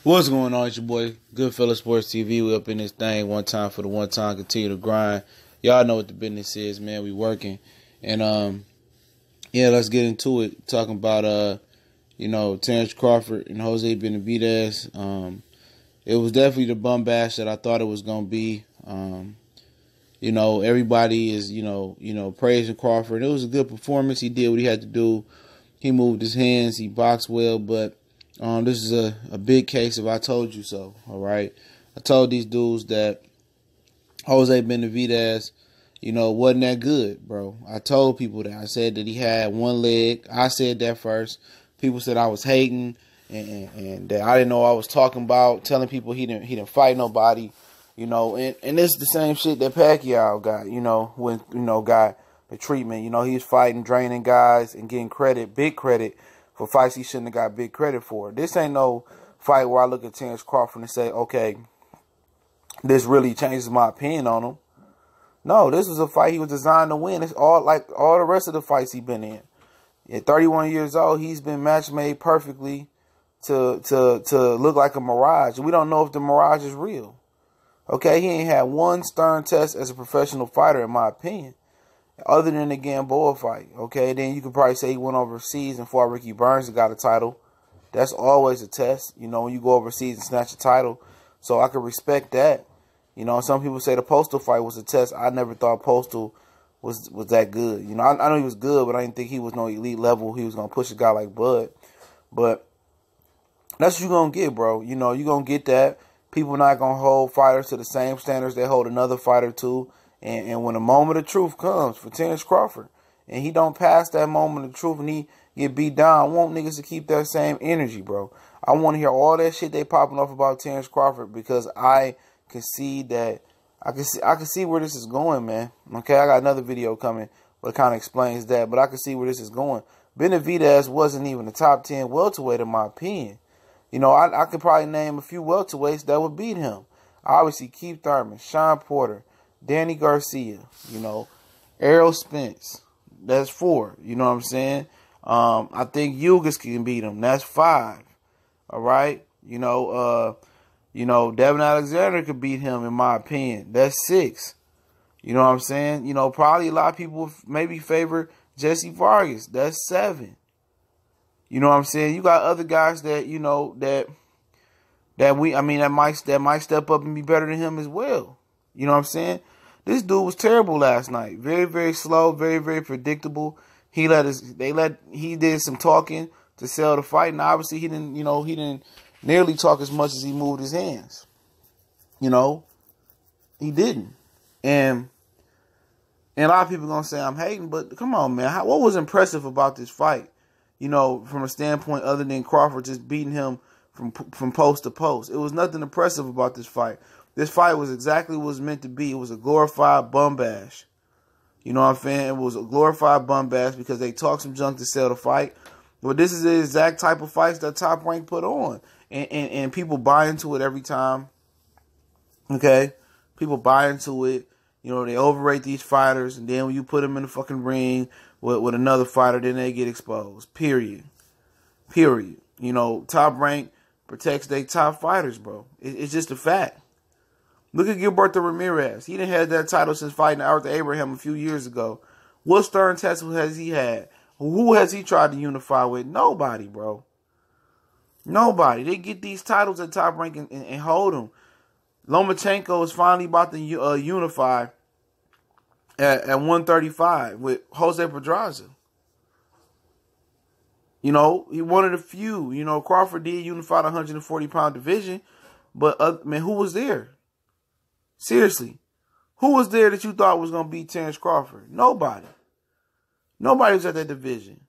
What's going on? It's your boy, Goodfella Sports TV. We up in this thing one time for the one time. Continue to grind. Y'all know what the business is, man. We working. And, yeah, let's get into it. Talking about, Terence Crawford and Jose Benavidez. It was definitely the bum bash that I thought it was going to be. Everybody is, praising Crawford. It was a good performance. He did what he had to do. He moved his hands. He boxed well, but this is a big case of I told you so, all right? I told these dudes that Jose Benavidez, wasn't that good, bro. I told people that. I said that he had one leg. I said that first. People said I was hating and that I didn't know what I was talking about, telling people he didn't fight nobody, and it's the same shit that Pacquiao got, got the treatment. He was fighting, draining guys and getting credit, big credit, for fights he shouldn't have got big credit for. This ain't no fight where I look at Terence Crawford and say, okay, this really changes my opinion on him. No, this was a fight he was designed to win. It's all like all the rest of the fights he's been in. At 31 years old, he's been match made perfectly to look like a mirage. We don't know if the mirage is real. Okay, he ain't had one stern test as a professional fighter, in my opinion, other than the Gamboa fight. Okay, then you could probably say he went overseas and fought Ricky Burns and got a title. That's always a test, when you go overseas and snatch a title. So I could respect that. Some people say the Postal fight was a test. I never thought Postal was that good. I know he was good, but I didn't think he was no elite level. He was going to push a guy like Bud. But that's what you're going to get, bro. You're going to get that. People not going to hold fighters to the same standards they hold another fighter to. And when the moment of truth comes for Terence Crawford, and he don't pass that moment of truth and he get beat down, I want niggas to keep that same energy, bro. I want to hear all that shit they popping off about Terence Crawford because I can see that I can see where this is going, man. Okay, I got another video coming that kind of explains that, but I can see where this is going. Benavidez wasn't even the top 10 welterweight in my opinion. I could probably name a few welterweights that would beat him. Obviously, Keith Thurman, Sean Porter, Danny Garcia, Errol Spence. That's 4. You know what I'm saying? I think Yugas can beat him. That's 5. All right? Devin Alexander could beat him, in my opinion. That's 6. You know what I'm saying? Probably a lot of people maybe favor Jesse Vargas. That's 7. You know what I'm saying? You got other guys that, that might step up and be better than him as well. You know what I'm saying? This dude was terrible last night. Very, very slow, very, very predictable. He did some talking to sell the fight, and obviously he didn't nearly talk as much as he moved his hands. He didn't. And a lot of people gonna say I'm hating, but come on, man. What was impressive about this fight? From a standpoint other than Crawford just beating him from post to post. It was nothing impressive about this fight. This fight was exactly what it was meant to be. It was a glorified bum bash. You know what I'm saying? It was a glorified bum bash because they talked some junk to sell the fight. But this is the exact type of fights that Top Rank put on. And people buy into it every time. Okay? People buy into it. They overrate these fighters. And then when you put them in the fucking ring with another fighter, then they get exposed. Period. Top Rank protects their top fighters, bro. It's just a fact. Look at Gilberto Ramirez. He didn't have that title since fighting Arthur Abraham a few years ago. What stern test has he had? Who has he tried to unify with? Nobody, bro. Nobody. They get these titles at Top Rank and hold them. Lomachenko is finally about to unify at 135 with Jose Pedraza. He one of the few. Crawford did unify the 140-pound division, but who was there? Seriously, who was there that you thought was going to beat Terence Crawford? Nobody. Nobody was at that division.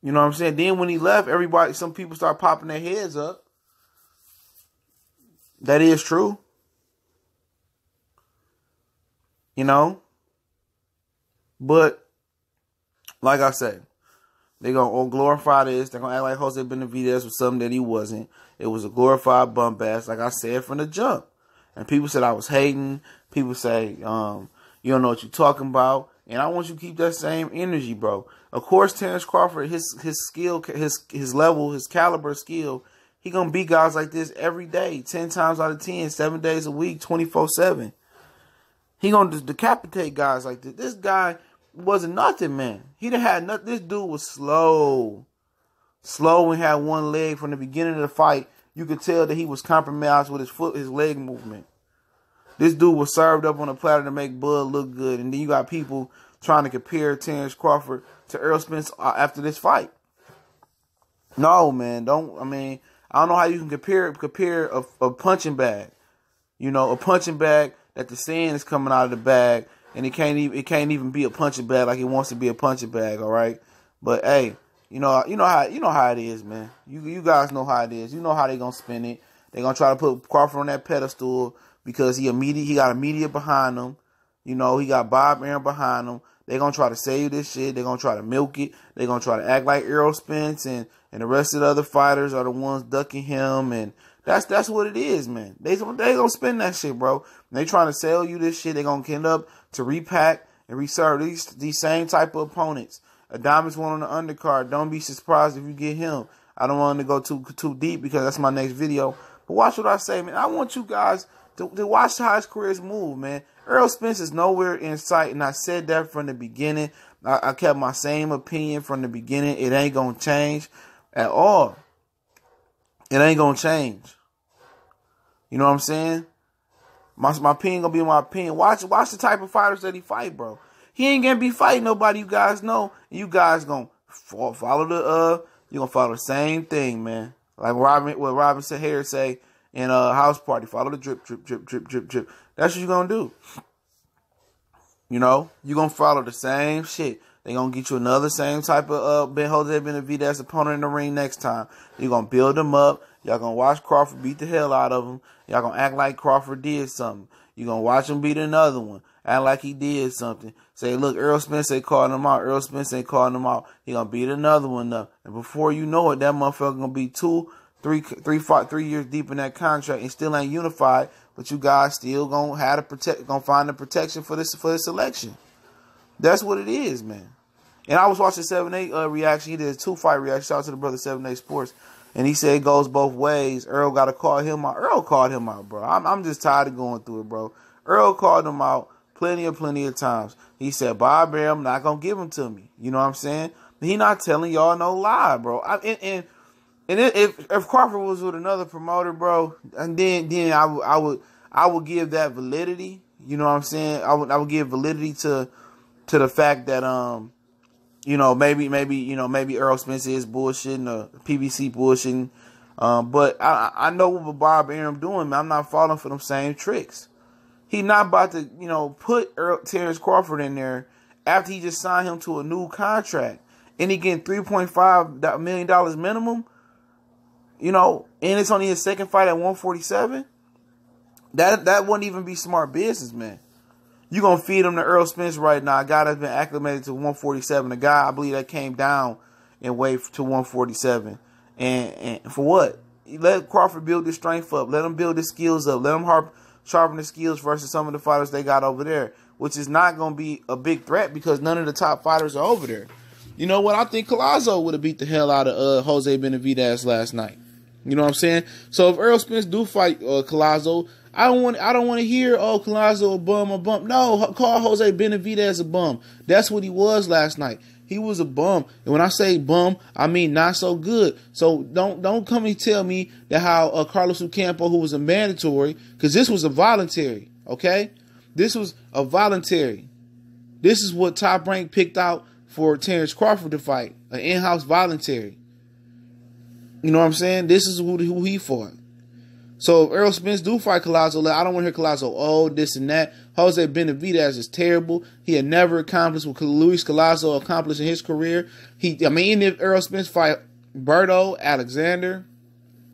You know what I'm saying? Then when he left, some people start popping their heads up. That is true. But, like I said, they're going to glorify this. They're going to act like Jose Benavidez was something that he wasn't. It was a glorified bum bash, like I said from the jump. And people said I was hating. People say, you don't know what you're talking about. And I want you to keep that same energy, bro. Of course, Terence Crawford, his skill, his level, his caliber skill He gonna beat guys like this every day, 10 times out of 10, 7 days a week, 24/7. He gonna just decapitate guys like this. This guy wasn't nothing, man. He done had nothing. This dude was slow and had one leg from the beginning of the fight. You could tell that he was compromised with his leg movement. This dude was served up on a platter to make Bud look good, and then you got people trying to compare Terence Crawford to Errol Spence after this fight. No, man, I don't know how you can compare a punching bag. You know, a punching bag that the sand is coming out of the bag, and it can't even be a punching bag like it wants to be a punching bag, all right? But hey, you know how it is, man. You guys know how it is. You know how they gonna spin it. They gonna try to put Crawford on that pedestal because he got a media behind him. You know, he got Bob Arum behind him. They gonna try to save this shit. They gonna try to milk it. They gonna try to act like Errol Spence and the rest of the other fighters are the ones ducking him, and that's what it is, man. They gonna spend that shit, bro. They trying to sell you this shit. They gonna end up to repack and reserve these same type of opponents. Adames one on the undercard. Don't be surprised if you get him. I don't want to go too deep because that's my next video. But watch what I say, man. I want you guys to watch how his careers move, man. Errol Spence is nowhere in sight, and I said that from the beginning. I kept my same opinion from the beginning. It ain't gonna change at all. It ain't gonna change. You know what I'm saying? My opinion gonna be my opinion. Watch the type of fighters that he fight, bro. He ain't gonna be fighting nobody you guys know. And you guys gonna follow you gonna follow the same thing, man. Like what Robinson Harris say in House Party. Follow the drip, drip, drip, drip, drip, drip. That's what you gonna do. You know, you gonna follow the same shit. They gonna get you another same type of Jose Benavidez opponent in the ring next time. You gonna build him up. Y'all gonna watch Crawford beat the hell out of him. Y'all gonna act like Crawford did something. You gonna watch him beat another one. Act like he did something. Say, look, Errol Spence ain't calling him out. Errol Spence ain't calling him out. He gonna beat another one up. And before you know it, that motherfucker gonna be 3 years deep in that contract and still ain't unified. But you guys still gonna find the protection for this election. That's what it is, man. And I was watching 7-8 reaction. He did a 2-fight reaction. Shout out to the brother 7-8 Sports. And he said it goes both ways. Earl got to call him out. Earl called him out, bro. I'm just tired of going through it, bro. Earl called him out plenty of times. He said, Bob Arum not going to give him to me. You know what I'm saying? He not telling y'all no lie, bro. And if Crawford was with another promoter, bro, and then I would give that validity. You know what I'm saying? I would give validity to the fact that you know, maybe Errol Spence is bullshitting or PBC bullshitting. But I know what Bob Arum doing, man. I'm not falling for them same tricks. He not about to, you know, put Terence Crawford in there after he just signed him to a new contract. And he getting $3.5 million minimum. You know, and it's only his second fight at 147. That wouldn't even be smart business, man. You gonna feed him to Errol Spence right now, a guy that's been acclimated to 147, a guy I believe that came down in weight to 147. And for what? Let Crawford build his strength up. Let him build his skills up. Let him sharpen his skills versus some of the fighters they got over there, which is not gonna be a big threat because none of the top fighters are over there. You know what? I think Collazo would have beat the hell out of Jose Benavidez last night. You know what I'm saying? So if Errol Spence do fight Collazo, I don't want to hear, oh, Collazo a bum. No, call Jose Benavidez a bum. That's what he was last night. He was a bum. And when I say bum, I mean not so good. So don't come and tell me that how Carlos Ocampo, who was a mandatory, because this was a voluntary, okay? This was a voluntary. This is what Top Rank picked out for Terence Crawford to fight, an in-house voluntary. You know what I'm saying? This is who he fought. So if Errol Spence do fight Collazo, I don't want to hear Collazo, oh, this and that. Jose Benavidez is terrible. He had never accomplished what Luis Collazo accomplished in his career. If Errol Spence fight Berto, Alexander,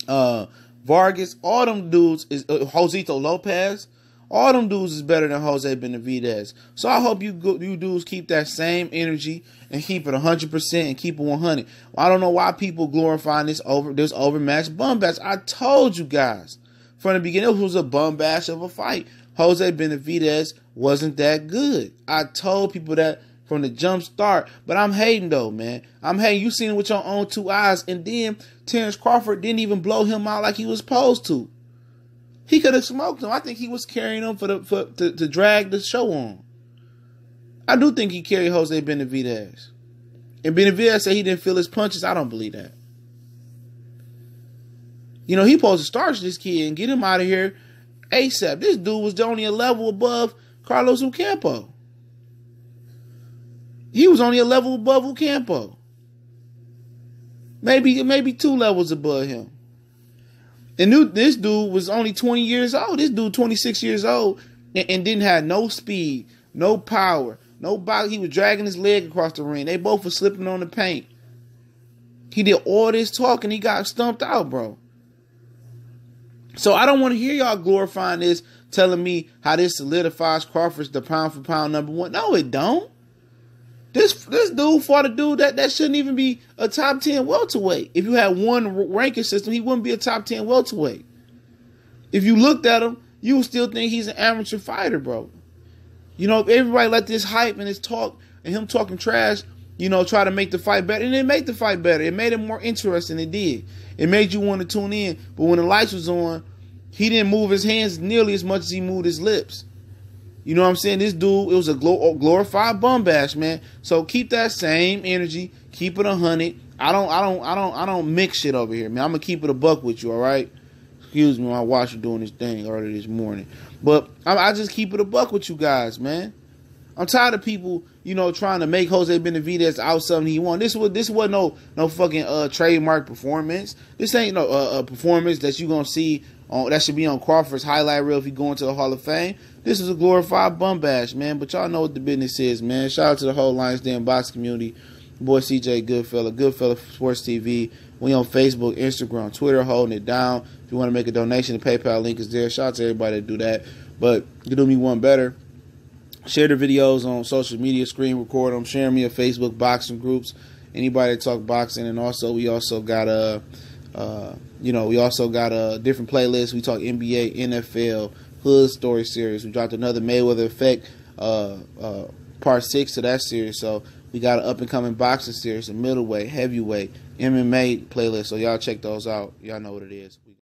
Vargas, all them dudes is Josito Lopez. All them dudes is better than Jose Benavidez. So I hope you dudes keep that same energy and keep it 100% and keep it 100. I don't know why people glorifying this overmatched bum bash. I told you guys from the beginning it was a bum bash of a fight. Jose Benavidez wasn't that good. I told people that from the jump start. But I'm hating though, man. I'm hating. You seen it with your own 2 eyes. And then Terence Crawford didn't even blow him out like he was supposed to. He could have smoked him. I think he was carrying him to drag the show on. I do think he carried Jose Benavidez. And Benavidez said he didn't feel his punches. I don't believe that. You know, he supposed to starch this kid and get him out of here ASAP. This dude was only a level above Carlos Ocampo. He was only a level above Ocampo. Maybe 2 levels above him. And this dude was only 20 years old. This dude 26 years old and didn't have no speed, no power, no body. He was dragging his leg across the ring. They both were slipping on the paint. He did all this talking. He got stumped out, bro. So I don't want to hear y'all glorifying this, telling me how this solidifies Crawford's the pound for pound #1. No, it don't. This dude fought a dude that shouldn't even be a top 10 welterweight. If you had one ranking system, he wouldn't be a top 10 welterweight. If you looked at him, you would still think he's an amateur fighter, bro. You know, if everybody let this hype and this talk and him talking trash, you know, try to make the fight better. And it made the fight better. It made it more interesting. It did. It made you want to tune in. But when the lights was on, he didn't move his hands nearly as much as he moved his lips. You know what I'm saying? This dude, it was a glorified bum bash, man. So keep that same energy. Keep it 100. I don't mix shit over here, man. I'm gonna keep it a buck with you, all right? Excuse me, my watch doing this thing earlier this morning. But I just keep it a buck with you guys, man. I'm tired of people, you know, trying to make Jose Benavidez out something he won. This wasn't no fucking trademark performance. This ain't no performance that you gonna see on that should be on Crawford's highlight reel if he go into the Hall of Fame. This is a glorified bum bash, man. But y'all know what the business is, man. Shout out to the whole Lions Den box community. Boy CJ Goodfella, Goodfella Sports TV. We on Facebook, Instagram, Twitter, holding it down. If you want to make a donation, the PayPal link is there. Shout out to everybody that do that. But you do me one better. Share the videos on social media, screen record them, share me on Facebook boxing groups. Anybody that talk boxing, and also we also got a different playlist. We talk NBA, NFL, Hood Story series. We dropped another Mayweather Effect part 6 to that series. So we got an up and coming boxing series, a middleweight, heavyweight, MMA playlist. So y'all check those out. Y'all know what it is.